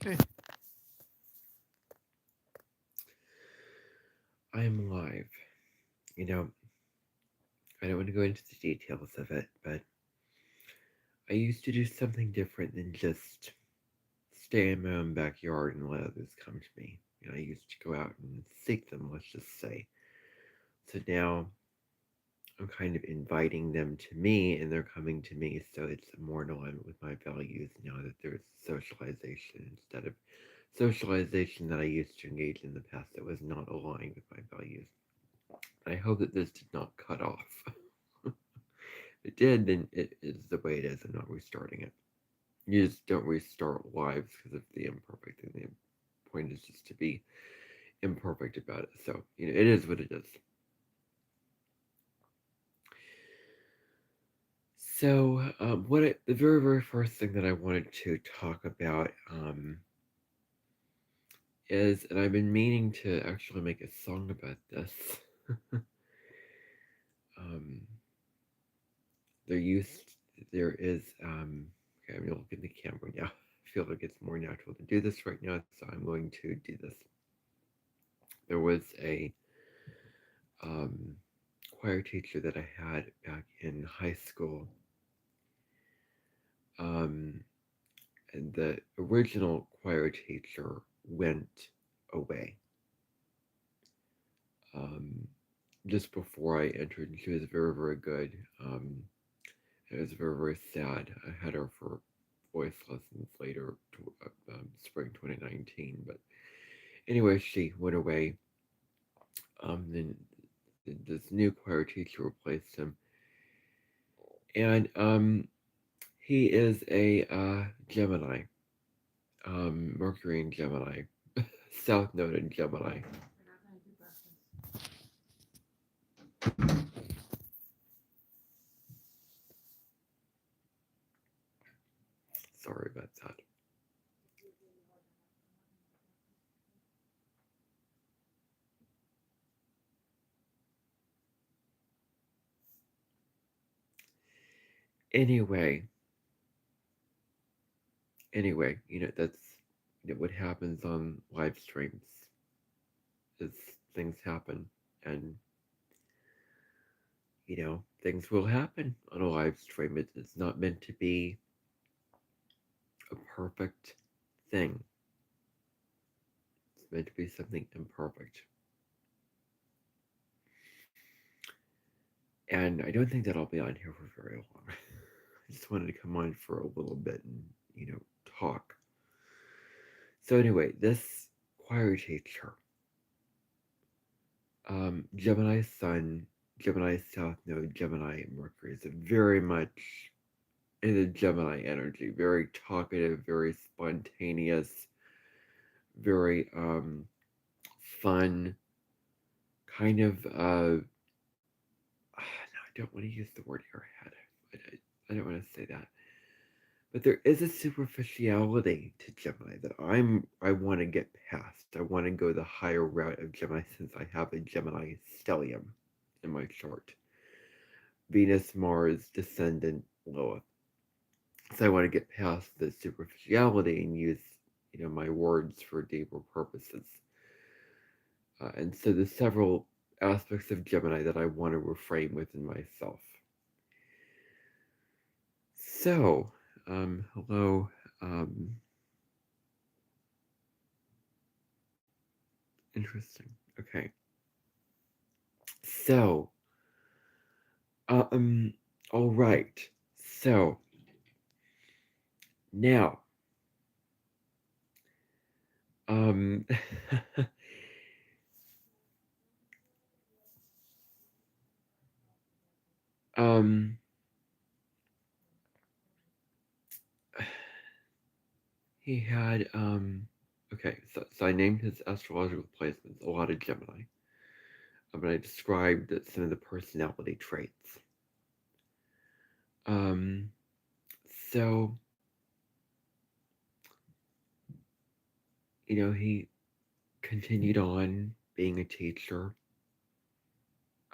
I am alive. You know, I don't want to go into the details of it, but I used to do something different than just stay in my own backyard and let others come to me. I used to go out and seek them, let's just say. So now I'm kind of inviting them to me and they're coming to me, so it's more in alignment with my values now that there's socialization instead of socialization that I used to engage in the past that was not aligned with my values. I hope that this did not cut off. If it did, then it is the way it is. I'm not restarting it. You just don't restart lives because of the imperfect, and the point is just to be imperfect about it. So, it is what it is. So, the very, very first thing that I wanted to talk about is, and I've been meaning to actually make a song about this. um, there used, there is, okay, I'm gonna look in the camera now. I feel like it's more natural to do this right now, so I'm going to do this. There was a um, choir teacher that I had back in high school. Um, and the original choir teacher went away um, just before I entered, and she was very, very good. It was very, very sad. I had her for voice lessons later, spring 2019. But anyway, she went away. Then this new choir teacher replaced him, and he is a Gemini, Mercury in Gemini, South Node in Gemini. Sorry about that. Anyway, that's what happens on live streams is things happen, and things will happen on a live stream. It's not meant to be a perfect thing. It's meant to be something imperfect. And I don't think that I'll be on here for very long. I just wanted to come on for a little bit and, talk. So anyway, this choir teacher, Gemini Sun, Gemini South Node, Gemini Mercury is very much in the Gemini energy. Very talkative, very spontaneous, very fun, kind of no, I don't want to use the word airhead. I don't want to say that. But there is a superficiality to Gemini that I want to get past. I want to go the higher route of Gemini since I have a Gemini stellium in my chart. Venus, Mars, descendant, Lilith. So I want to get past the superficiality and use, my words for deeper purposes. And so there's several aspects of Gemini that I want to reframe within myself. So, hello. Interesting. Okay. So, all right. So, now, um, um, he had, okay, so I named his astrological placements a lot of Gemini. But I described some of the personality traits. Um, so, he continued on being a teacher.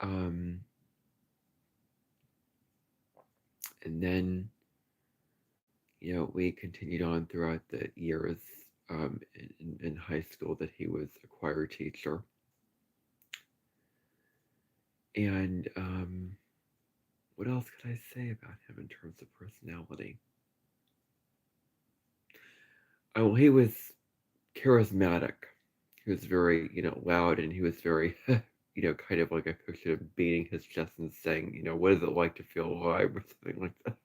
Um, and then, we continued on throughout the years. in high school that he was a choir teacher. And what else could I say about him in terms of personality? Oh, he was charismatic. He was very, loud, and he was very, kind of like I pictured him beating his chest and saying, what is it like to feel alive or something like that.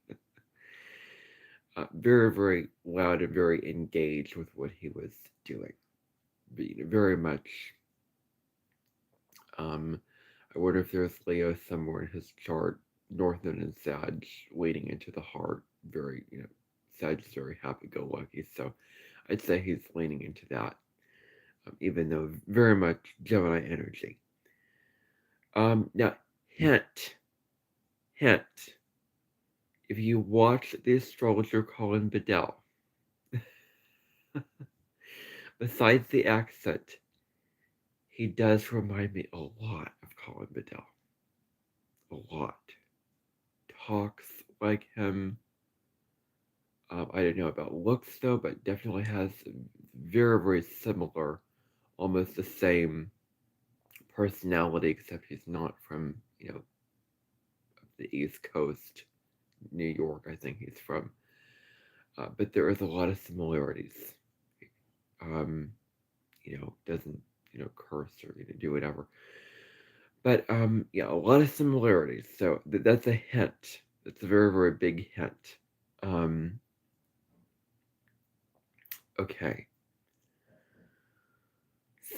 Very, very loud and very engaged with what he was doing. Very much. Um, I wonder if there's Leo somewhere in his chart, North Node and Sag, leading into the heart. Very, Sag is very happy-go-lucky, so I'd say he's leaning into that, even though very much Gemini energy. Now, hint, hint. If you watch the astrologer Colin Bedell, besides the accent, he does remind me a lot of Colin Bedell. A lot. Talks like him. I don't know about looks though, but definitely has very, very similar, almost the same personality, except he's not from, the East Coast, New York, I think he's from. But there is a lot of similarities. Um, doesn't, curse or do whatever. But yeah, a lot of similarities. So that's a hint. That's a very, very big hint. Um, okay.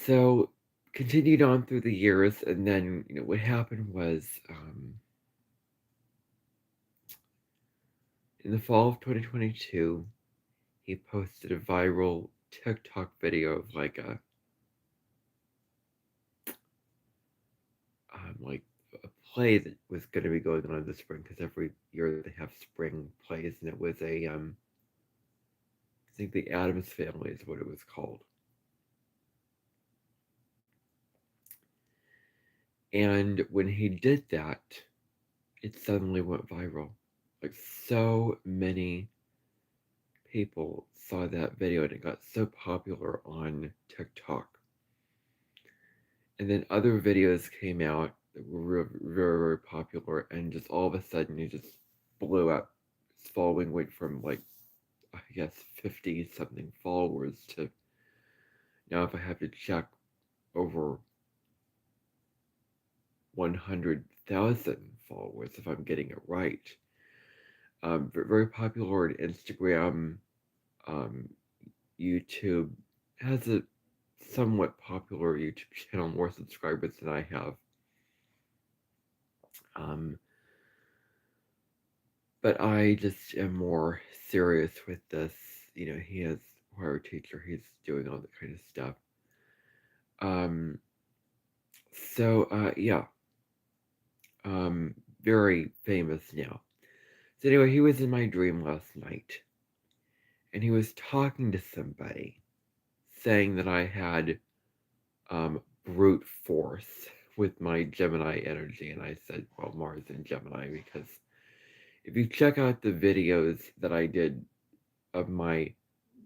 So continued on through the years, and then what happened was in the fall of 2022, he posted a viral TikTok video of like a play that was going to be going on this spring because every year they have spring plays, and it was I think the Addams Family is what it was called. And when he did that, it suddenly went viral. Like so many people saw that video and it got so popular on TikTok. And then other videos came out that were very, very popular, and just all of a sudden it just blew up. His following went from I guess 50 something followers to now, if I have to check, over 100,000 followers if I'm getting it right. Very popular on Instagram, um, YouTube, has a somewhat popular YouTube channel, more subscribers than I have. Um, but I just am more serious with this. He has choir teacher, he's doing all that kind of stuff. Um, yeah, very famous now. So anyway, he was in my dream last night, and he was talking to somebody, saying that I had brute force with my Gemini energy, and I said, well, Mars in Gemini, because if you check out the videos that I did of my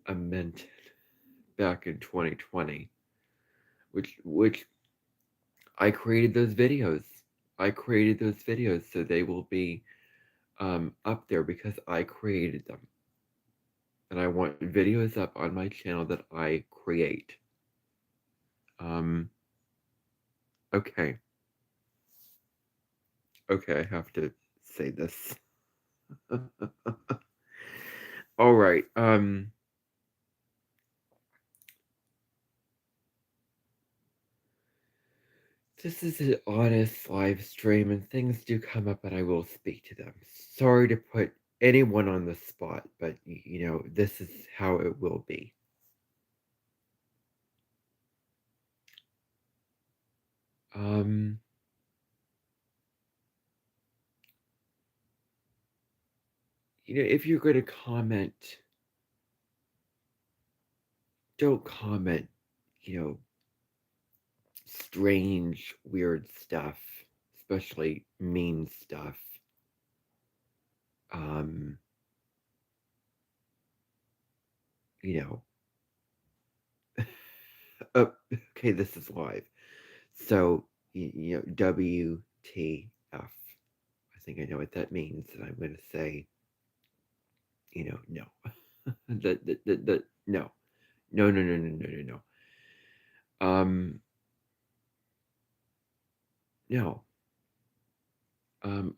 Ament back in 2020, which I created those videos. I created those videos, so they will be up there because I created them. And I want videos up on my channel that I create. Um, okay. Okay, I have to say this. All right. This is an honest live stream, and things do come up, and I will speak to them. Sorry to put anyone on the spot, but this is how it will be. Um, if you're going to comment, don't comment, you know, strange, weird stuff, especially mean stuff. Um, you know, Okay, this is live. So, WTF. I think I know what that means. And I'm going to say, no. No. No, no, no, no, no, no, no. No.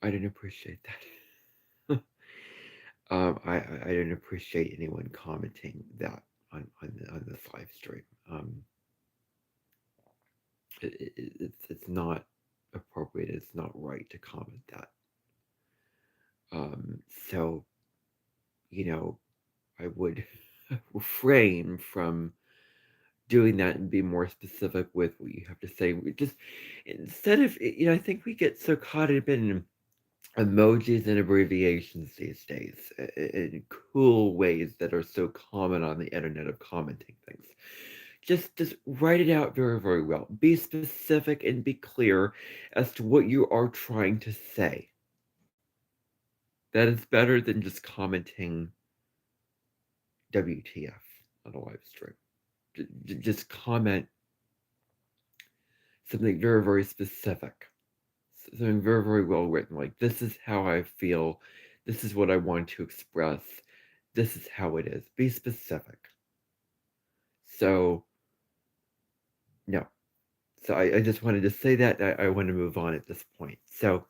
I didn't appreciate that. I didn't appreciate anyone commenting that on this live stream. It's not appropriate. It's not right to comment that. So you know, I would refrain from doing that and be more specific with what you have to say. We just instead of I think we get so caught up in emojis and abbreviations these days in cool ways that are so common on the internet of commenting things. Just write it out very, very well. Be specific and be clear as to what you are trying to say. That is better than just commenting WTF on a live stream. Just comment something very, very specific, something very, very well written. Like, this is how I feel. This is what I want to express. This is how it is. Be specific. So, no. So I just wanted to say that. I want to move on at this point. So,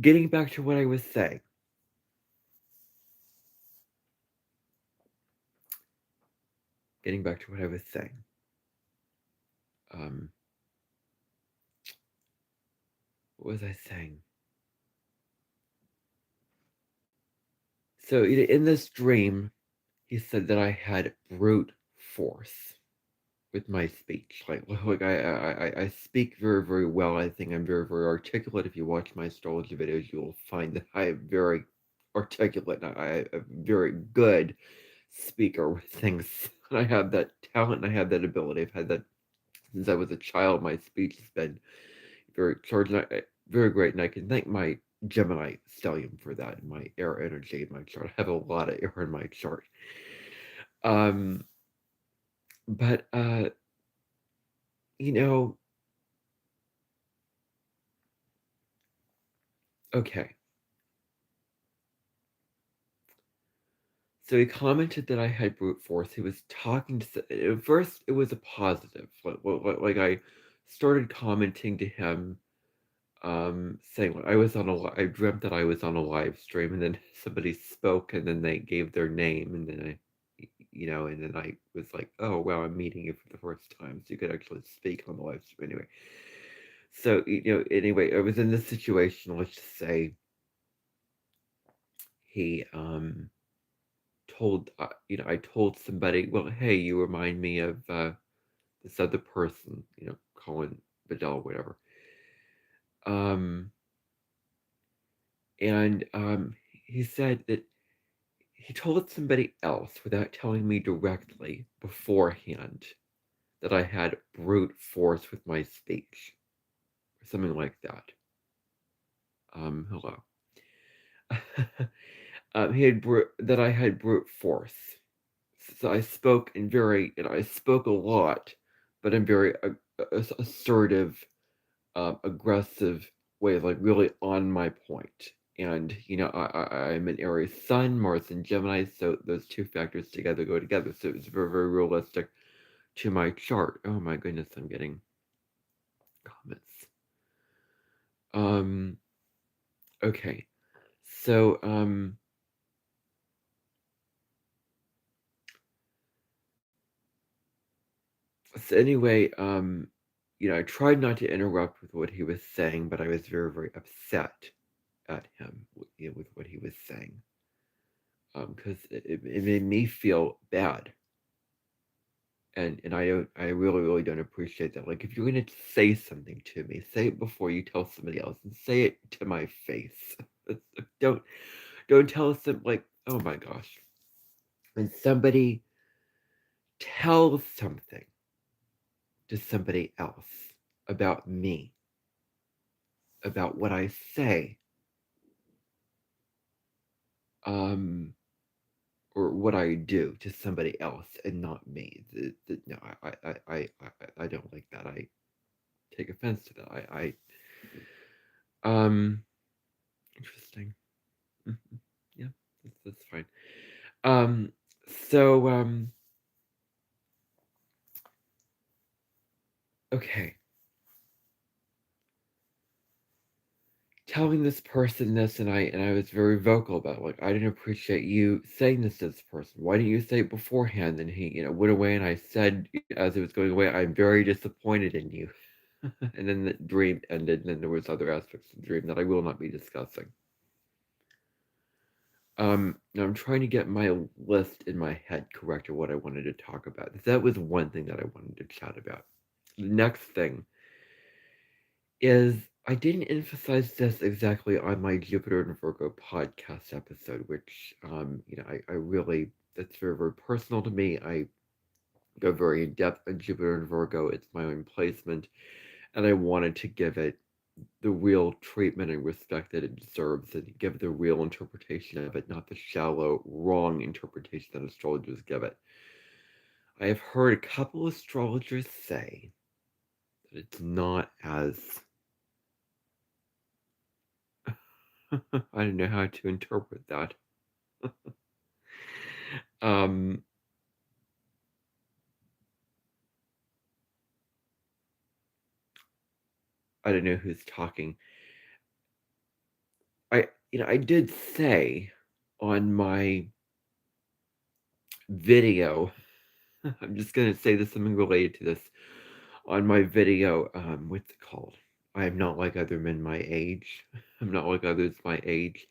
getting back to what I was saying. Getting back to what I was saying. Um, what was I saying? So in this dream, he said that I had brute force with my speech. Like I speak very, very well. I think I'm very, very articulate. If you watch my astrology videos, you will find that I am very articulate. I am a very good speaker with things. I have that talent and I have that ability. I've had that since I was a child. My speech has been very charged, very great, and I can thank my Gemini stellium for that. My air energy in my chart. I have a lot of air in my chart. Um, but you know, okay. So he commented that I had brute force. He was talking to. At first, it was a positive. Like I started commenting to him, saying I was on a. I dreamt that I was on a live stream, and then somebody spoke, and then they gave their name, and then and then I was like, oh wow, I'm meeting you for the first time, so you could actually speak on the live stream anyway. So anyway, I was in this situation. Let's just say he told I told somebody, well, hey, you remind me of this other person, Colin Bedell, whatever. Um, and he said that he told somebody else without telling me directly beforehand that I had brute force with my speech, or something like that. Hello. He had that I had brute force. So I spoke I spoke a lot, but in very assertive, aggressive way, like really on my point. And I'm an Aries Sun, Mars and Gemini, so those two factors together go together. So it's very, very realistic to my chart. Oh my goodness, I'm getting comments. Um, okay. So, anyway, I tried not to interrupt with what he was saying, but I was very, very upset at him, with what he was saying, because it made me feel bad, and I really, really don't appreciate that. Like, if you're gonna say something to me, say it before you tell somebody else, and say it to my face. don't don't tell them, like, oh my gosh, when somebody tells something to somebody else about me, about what I say, um, or what I do to somebody else and not me. No, I don't like that. I take offense to that. Interesting. Mm-hmm. Yeah, that's fine. Um, so, okay. Telling this person this, and I was very vocal about it. Like, I didn't appreciate you saying this to this person. Why didn't you say it beforehand? And he, went away, and I said as it was going away, I'm very disappointed in you. And then the dream ended, and then there was other aspects of the dream that I will not be discussing. Now I'm trying to get my list in my head correct of what I wanted to talk about. That was one thing that I wanted to chat about. The next thing is I didn't emphasize this exactly on my Jupiter and Virgo podcast episode, which I really, that's very, very personal to me. I go very in depth on Jupiter and Virgo. It's my own placement, and I wanted to give it the real treatment and respect that it deserves and give it the real interpretation of it, not the shallow, wrong interpretation that astrologers give it. I have heard a couple astrologers say that it's not as I don't know how to interpret that. um, I don't know who's talking. I did say on my video, I'm just gonna say this something related to this. On my video, what's it called? I am not like other men my age. I'm not like others my age.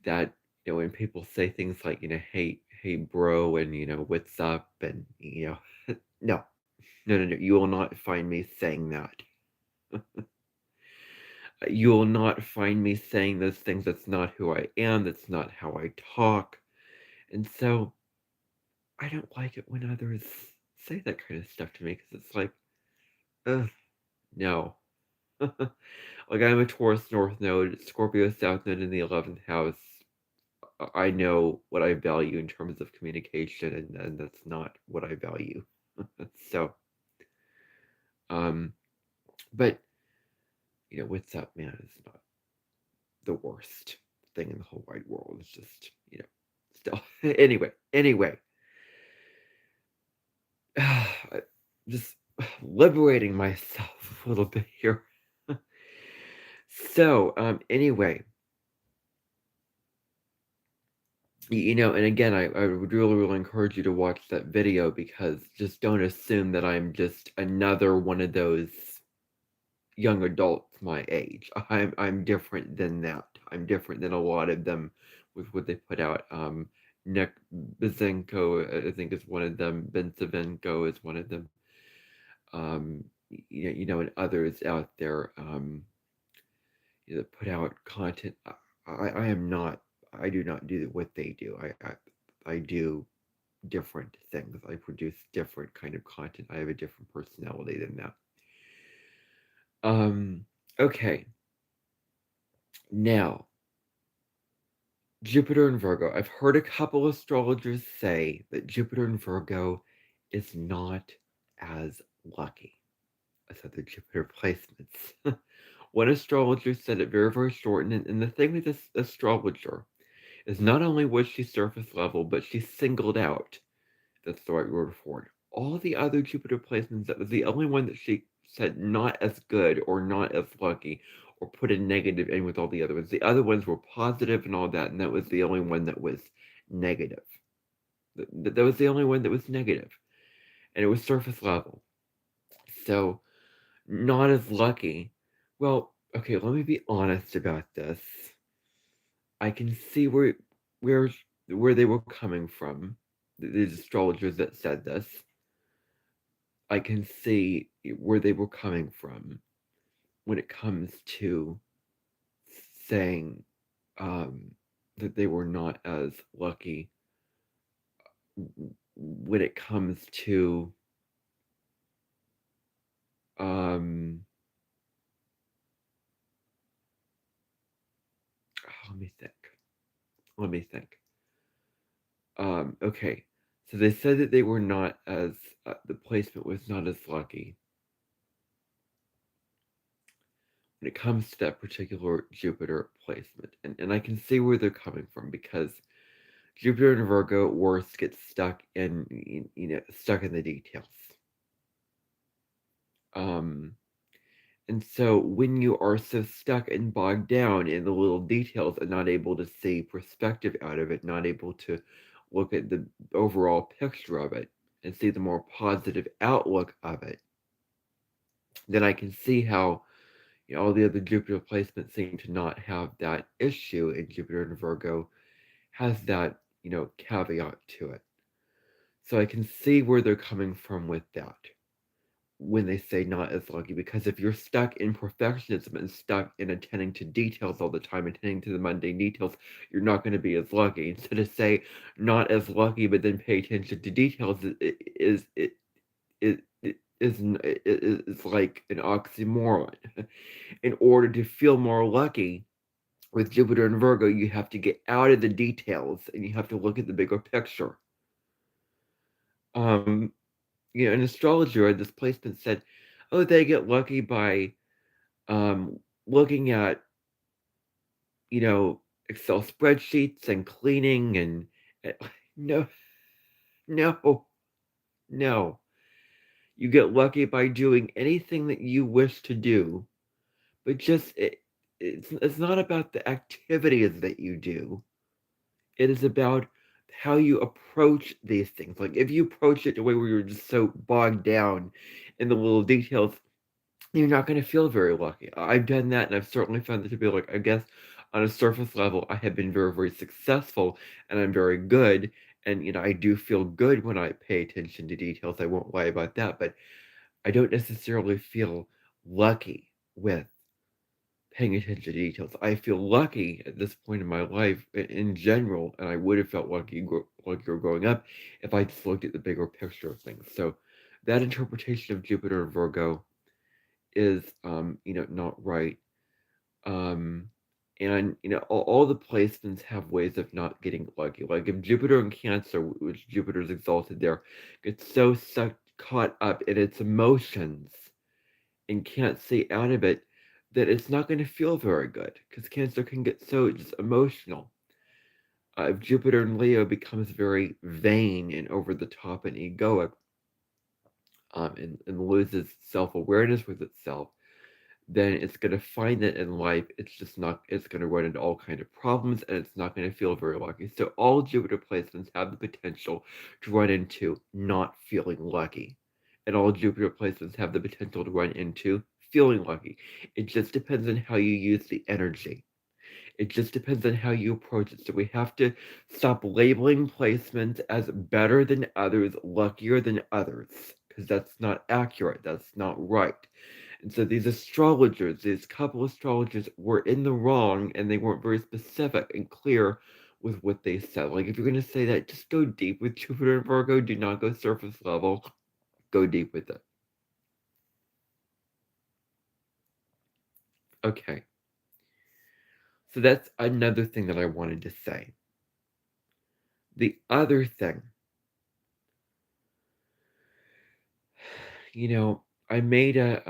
That when people say things like hey bro, and what's up, and no, no. You will not find me saying that. You will not find me saying those things. That's not who I am. That's not how I talk. And so I don't like it when others say that kind of stuff to me because it's like, ugh, no. Like I'm a Taurus North Node, Scorpio South Node in the 11th house. I know what I value in terms of communication, and that's not what I value. So, um, but what's up, man, is not the worst thing in the whole wide world. It's just, still. Anyway, just liberating myself a little bit here. So, anyway, and again, I would really, really encourage you to watch that video because just don't assume that I'm just another one of those young adults my age. I'm different than that. I'm different than a lot of them with what they put out. Nick Bezenko, I think, is one of them. Ben Savenko is one of them. And others out there that put out content. I am not. I do not do what they do. I do different things. I produce different kind of content. I have a different personality than that. Okay. Now, Jupiter and Virgo. I've heard a couple astrologers say that Jupiter and Virgo is not as lucky as other Jupiter placements. One astrologer said it very, very short. And the thing with this astrologer is not only was she surface level, but she singled out, that's the right word for it, all the other Jupiter placements. That was the only one that she said not as good or not as lucky or put a negative in with all the other ones. The other ones were positive and all that, and that was the only one that was negative. That was the only one that was negative, and it was surface level. So, not as lucky. Well, okay, let me be honest about this. I can see where where they were coming from. These astrologers that said this, I can see where they were coming from when it comes to saying that they were not as lucky when it comes to um, let me think. Let me think. Okay. So they said that they were not as the placement was not as lucky when it comes to that particular Jupiter placement, and I can see where they're coming from because Jupiter and Virgo worse gets stuck in stuck in the details. Um, and so when you are so stuck and bogged down in the little details and not able to see perspective out of it, not able to look at the overall picture of it and see the more positive outlook of it, then I can see how all the other Jupiter placements seem to not have that issue, and Jupiter and Virgo has that caveat to it. So I can see where they're coming from with that when they say not as lucky, because if you're stuck in perfectionism and stuck in attending to details all the time, attending to the mundane details, you're not going to be as lucky. Instead of say not as lucky, but then pay attention to details, is like an oxymoron. In order to feel more lucky with Jupiter and Virgo, you have to get out of the details and you have to look at the bigger picture. Um, an astrologer at this placement said, "Oh, they get lucky by looking at you know Excel spreadsheets and cleaning and no, no, no. You get lucky by doing anything that you wish to do, but it's not about the activities that you do. It is about how you approach these things. Like if you approach it the way where you're just so bogged down in the little details, you're not going to feel very lucky. I've done that, and I've certainly found it to be like, I guess, on a surface level, I have been very, very successful, and I'm very good. And I do feel good when I pay attention to details. I won't lie about that, but I don't necessarily feel lucky with paying attention to details. I feel lucky at this point in my life in general, and I would have felt luckier growing up if I just looked at the bigger picture of things. So that interpretation of Jupiter and Virgo is not right. um and all the placements have ways of not getting lucky. Like if Jupiter in Cancer, which Jupiter's exalted there, gets so sucked caught up in its emotions and can't see out of it, that it's not going to feel very good because Cancer can get so just emotional. If Jupiter in Leo becomes very vain and over the top and egoic, and loses self-awareness with itself, then it's going to find that in life it's just not, it's going to run into all kind of problems, and it's not going to feel very lucky. So all Jupiter placements have the potential to run into not feeling lucky, and all Jupiter placements have the potential to run into feeling lucky. It just depends on how you use the energy. It just depends on how you approach it. So we have to stop labeling placements as better than others, luckier than others, because that's not accurate, that's not right. And so these astrologers, these couple astrologers, were in the wrong, and they weren't very specific and clear with what they said. Like if you're going to say that, just go deep with Jupiter and Virgo. Do not go surface level. Go deep with it. Okay. So that's another thing that I wanted to say. The other thing, I made a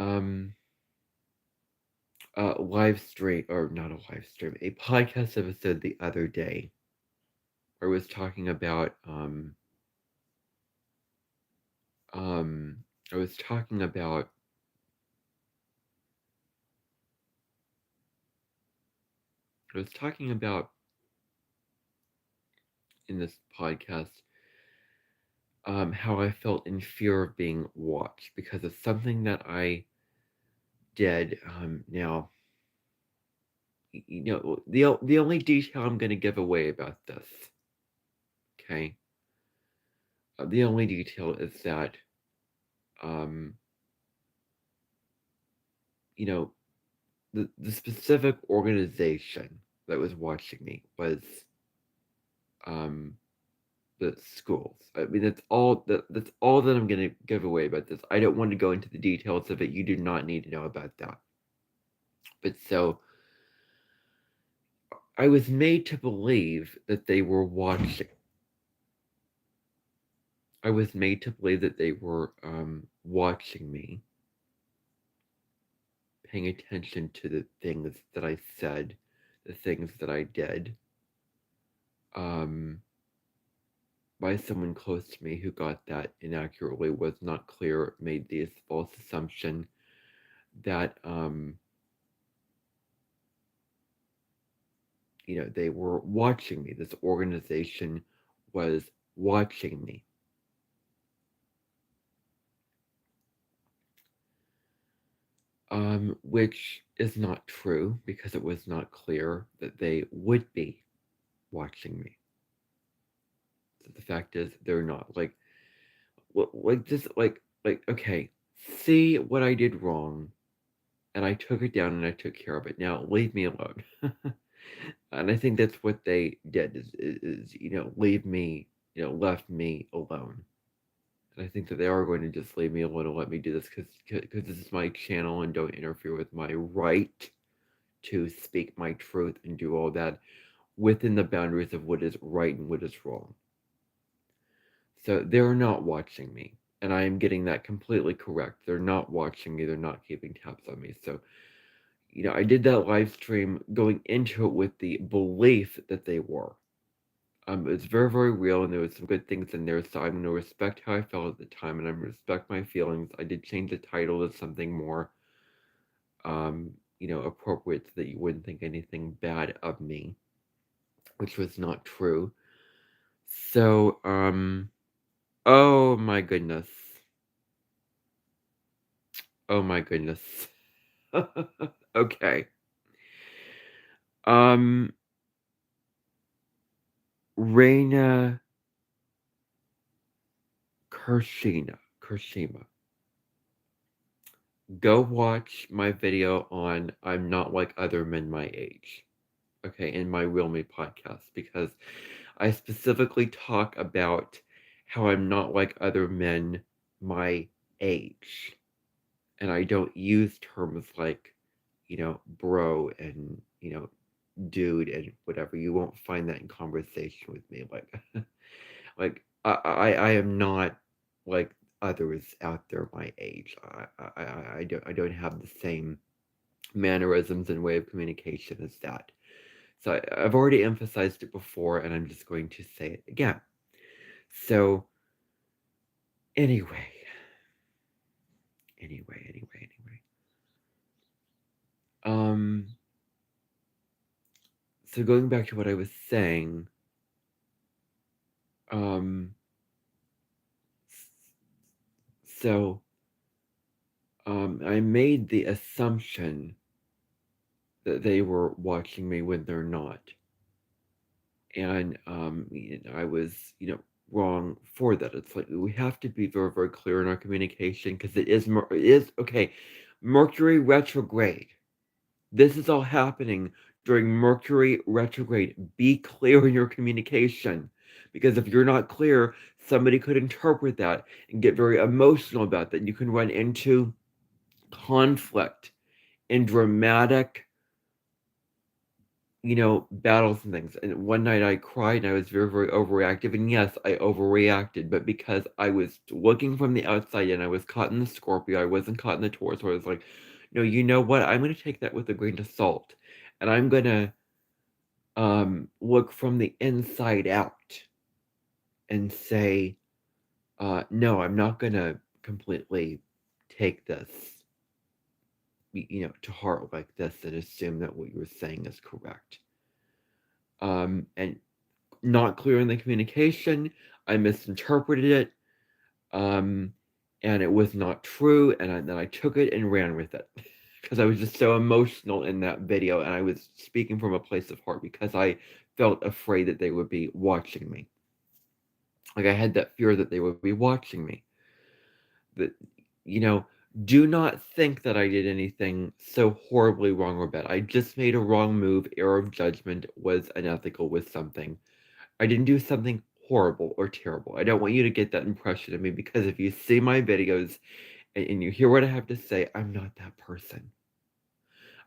live stream, or not a live stream, a podcast episode the other day where I was talking about um I was talking about I was talking about in this podcast how I felt in fear of being watched because of something that I did. Now, the only detail I'm going to give away about this, okay? The only detail is that um, you know, the specific organization that was watching me was um the schools. I mean, that's all that I'm going to give away about this. I don't want to go into the details of it. You do not need to know about that. But so I was made to believe that they were watching. I was made to believe that they were watching me, paying attention to the things that I said, the things that I did, um, by someone close to me who got that inaccurately, was not clear, made this false assumption that, they were watching me. This organization was watching me. Which is not true because it was not clear that they would be watching me. So the fact is, they're not. Okay, see what I did wrong, and I took it down and I took care of it. Now leave me alone. And I think that's what they did is leave me, left me alone. And I think that they are going to just leave me alone and let me do this because this is my channel and don't interfere with my right to speak my truth and do all that within the boundaries of what is right and what is wrong. So they're not watching me. And I am getting that completely correct. They're not watching me. They're not keeping tabs on me. So, I did that live stream going into it with the belief that they were. It's very, very real, and there was some good things in there. So I'm going to respect how I felt at the time, and I'm going to respect my feelings. I did change the title to something more, appropriate so that you wouldn't think anything bad of me, which was not true. So, oh my goodness. Oh my goodness. Okay. Um, Reina Kershima. Go watch my video on I'm Not Like Other Men My Age. Okay, in my Real Me podcast, because I specifically talk about how I'm not like other men my age. And I don't use terms like, bro and, dude and whatever. You won't find that in conversation with me. I am not like others out there my age. I don't have the same mannerisms and way of communication as that. So I've already emphasized it before, and I'm just going to say it again. So anyway, anyway. Um, so going back to what I was saying, um, so I made the assumption that they were watching me when they're not, and I was, wrong for that. It's like we have to be very, very clear in our communication because it is okay. Mercury retrograde. This is all happening during Mercury retrograde. Be clear in your communication because if you're not clear, somebody could interpret that and get very emotional about that. You can run into conflict and dramatic, battles and things. And one night I cried and I was very, very overreactive. And yes, I overreacted, but because I was looking from the outside and I was caught in the Scorpio, I wasn't caught in the Taurus, so I was like, no, you know what? I'm going to take that with a grain of salt. And I'm going to look from the inside out and say, no, I'm not going to completely take this, to heart like this and assume that what you're saying is correct. And not clear in the communication. I misinterpreted it, and it was not true. And then I took it and ran with it because I was just so emotional in that video, and I was speaking from a place of heart because I felt afraid that they would be watching me. Like I had that fear that they would be watching me. That you know, do not think that I did anything so horribly wrong or bad. I just made a wrong move. Error of judgment, was unethical with something. I didn't do something horrible or terrible. I don't want you to get that impression of me because if you see my videos and you hear what I have to say, I'm not that person.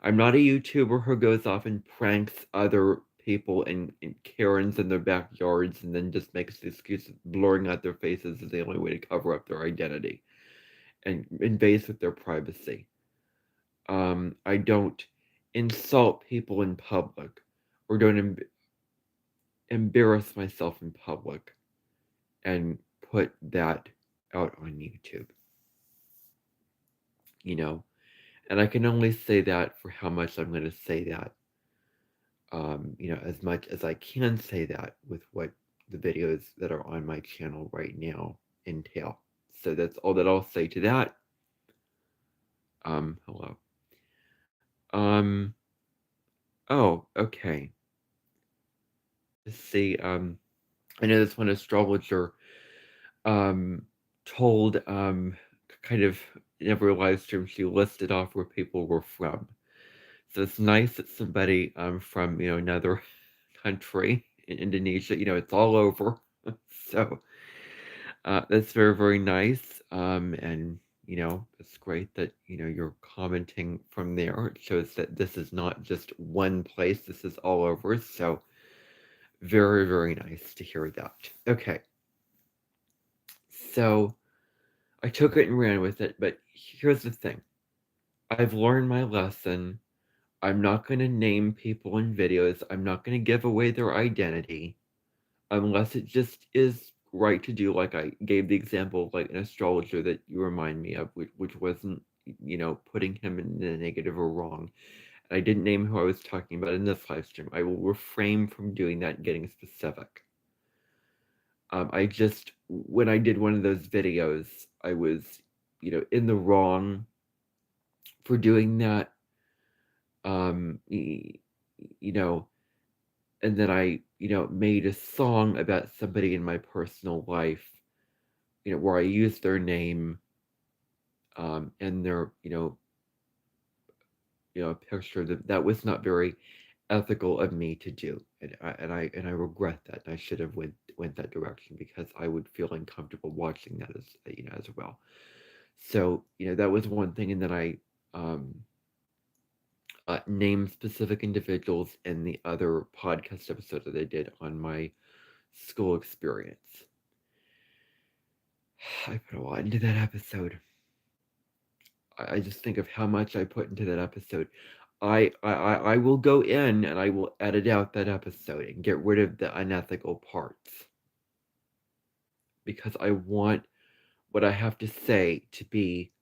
I'm not a YouTuber who goes off and pranks other people and Karens in their backyards and then just makes the excuse of blurring out their faces is the only way to cover up their identity and invades with their privacy. I don't insult people in public or don't embarrass myself in public and put that out on YouTube, you know. And I can only say that for how much I'm going to say that. As much as I can say that with what the videos that are on my channel right now entail. So that's all that I'll say to that. Hello. Um, oh, okay. Let's see. I know this one astrologer um told kind of in every live stream she listed off where people were from. So it's nice that somebody from another country in Indonesia, it's all over. So that's very, very nice. And it's great that you're commenting from there. It shows that this is not just one place, this is all over. So very, very nice to hear that. Okay. So I took it and ran with it, but here's the thing. I've learned my lesson. I'm not going to name people in videos. I'm not going to give away their identity unless it just is right to do. Like I gave the example of like an astrologer that you remind me of, which wasn't, putting him in the negative or wrong. And I didn't name who I was talking about in this live stream. I will refrain from doing that and getting specific. I just, when I did one of those videos, I was, in the wrong for doing that. You know, and then I, made a song about somebody in my personal life, where I used their name, and their, picture that was not very ethical of me to do, and I regret that. I should have went that direction because I would feel uncomfortable watching that as well. So that was one thing, and then I um, named specific individuals in the other podcast episode that I did on my school experience. I put a lot into that episode. I just think of how much I put into that episode. I will go in and I will edit out that episode and get rid of the unethical parts because I want what I have to say to be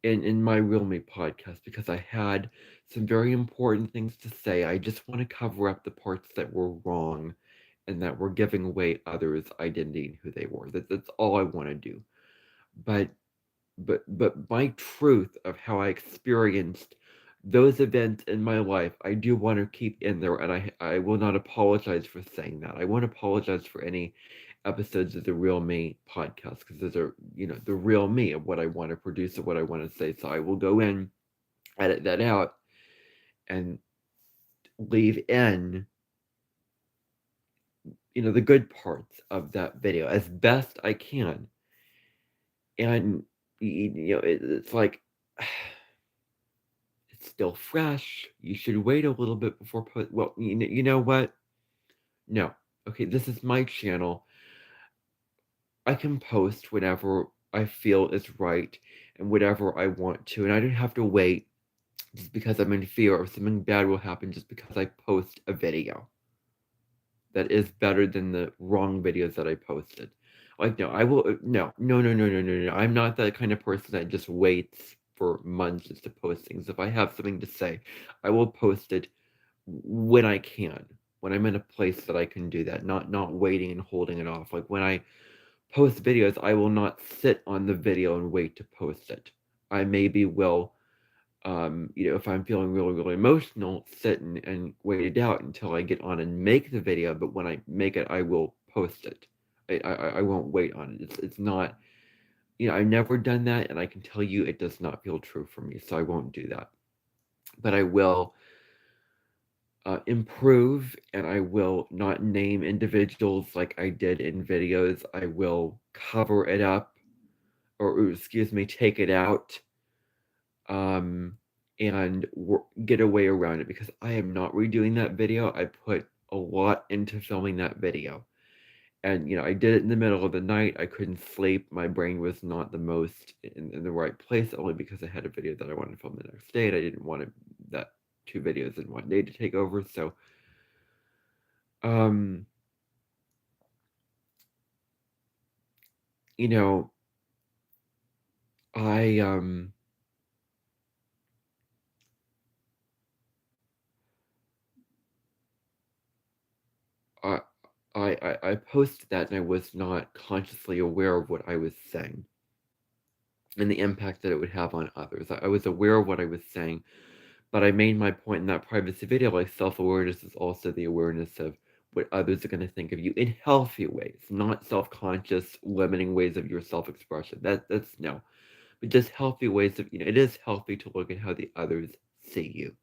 in my Real Me podcast because I had some very important things to say. I just want to cover up the parts that were wrong and that were giving away others' identity and who they were. That's all I want to do. But but my truth of how I experienced those events in my life, I do want to keep in there, and I will not apologize for saying that. I won't apologize for any episodes of the Real Me podcast because those are the real me of what I want to produce and what I want to say. So I will go in, edit that out, and leave in the good parts of that video as best I can. And it's like it's still fresh. You should wait a little bit before put. Well, you know what? No. Okay, this is my channel. I can post whenever I feel is right and whatever I want to, and I don't have to wait just because I'm in fear or something bad will happen just because I post a video that is better than the wrong videos that I posted. Like, no, I will. No. I'm not that kind of person that just waits for months just to post things. If I have something to say, I will post it when I can, when I'm in a place that I can do that, not waiting and holding it off. Like when I post videos, I will not sit on the video and wait to post it. I maybe will, if I'm feeling really, really emotional, sit and wait it out until I get on and make the video. But when I make it, I will post it. I won't wait on it. It's not, I've never done that, and I can tell you it does not feel true for me. So I won't do that. But I will improve, and I will not name individuals like I did in videos. I will cover it up, or excuse me, take it out. Um, and get a way around it, because I am not redoing that video. I put a lot into filming that video. And, I did it in the middle of the night. I couldn't sleep. My brain was not the most in the right place, only because I had a video that I wanted to film the next day, and I didn't want that 2 videos in one day to take over. So, um, you know, I I I posted that, and I was not consciously aware of what I was saying and the impact that it would have on others. I was aware of what I was saying, but I made my point in that privacy video, like self-awareness is also the awareness of what others are going to think of you in healthy ways, not self-conscious, limiting ways of your self-expression. That's no, but just healthy ways of, it is healthy to look at how the others see you,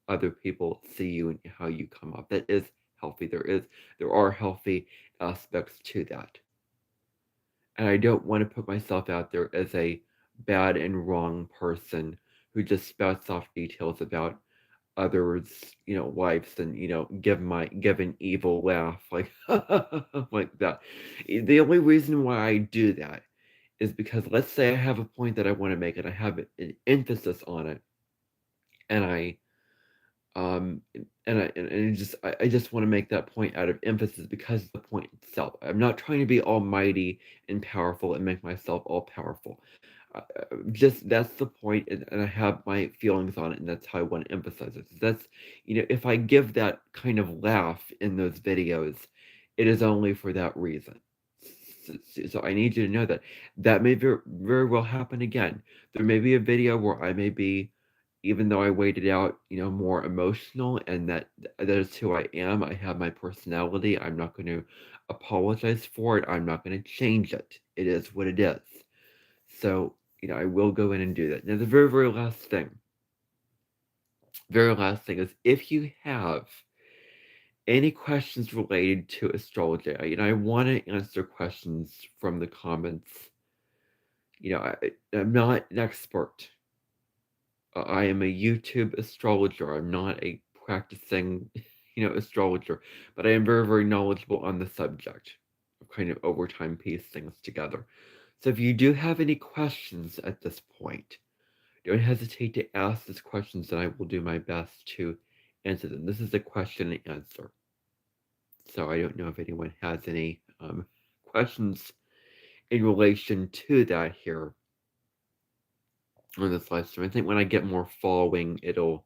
other people see you, and how you come up. That is healthy. There are healthy aspects to that. And I don't want to put myself out there as a bad and wrong person who just spouts off details about others, wives, and give an evil laugh like like that. The only reason why I do that is because, let's say I have a point that I want to make and I have an emphasis on it, and um I just want to make that point out of emphasis because of the point itself. I'm not trying to be almighty and powerful and make myself all powerful. Just that's the point, and I have my feelings on it, and that's how I want to emphasize it. That's, if I give that kind of laugh in those videos, it is only for that reason. So I need you to know that that may very well happen again. There may be a video where I may be, even though I waited out, more emotional, and that is who I am. I have my personality. I'm not going to apologize for it. I'm not going to change it. It is what it is. So, I will go in and do that. Now, the very last thing is, if you have any questions related to astrology, I want to answer questions from the comments. I'm not an expert. I am a YouTube astrologer. I'm not a practicing, astrologer, but I am very, very knowledgeable on the subject of kind of over time piece things together. So if you do have any questions at this point, don't hesitate to ask these questions, and I will do my best to answer them. This is a question and answer. So I don't know if anyone has any questions in relation to that here on this live stream. I think when I get more following, it will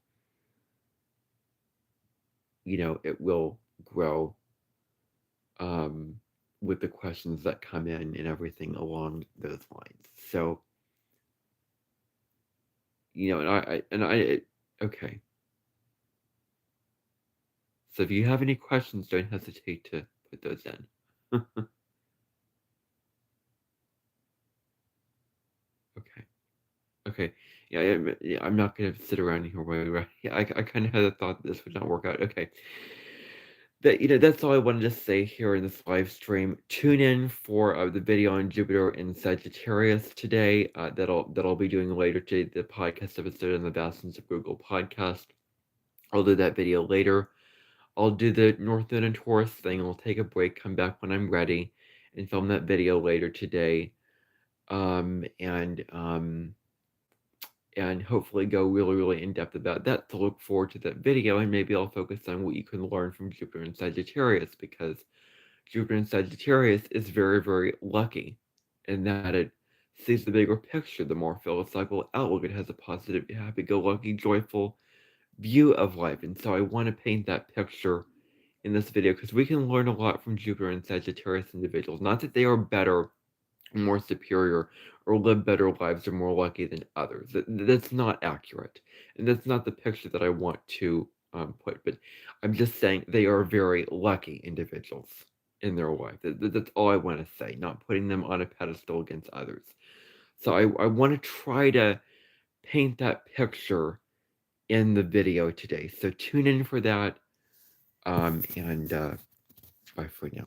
grow with the questions that come in and everything along those lines. So, okay. So if you have any questions, don't hesitate to put those in. Okay. Okay. Yeah, I'm not gonna sit around here while you're yeah, I kind of had a thought that this would not work out. Okay. That's all I wanted to say here in this live stream. Tune in for the video on Jupiter in Sagittarius today. That I'll be doing later today. The podcast episode on the Bastions of Google podcast. I'll do that video later. I'll do the North Node and Taurus thing. I'll take a break, come back when I'm ready, and film that video later today. Um, and um, and hopefully go really, really in depth about that, to look forward to that video. And maybe I'll focus on what you can learn from Jupiter and Sagittarius, because Jupiter and Sagittarius is very, very lucky in that it sees the bigger picture, the more philosophical outlook. It has a positive, happy-go-lucky, joyful view of life. And so I want to paint that picture in this video, because we can learn a lot from Jupiter and Sagittarius individuals. Not that they are better, more superior, or live better lives, or more lucky than others. That's not accurate, and that's not the picture that I want to put. But I'm just saying they are very lucky individuals in their life. That's all I want to say, not putting them on a pedestal against others. So I want to try to paint that picture in the video today. So tune in for that, and bye for now.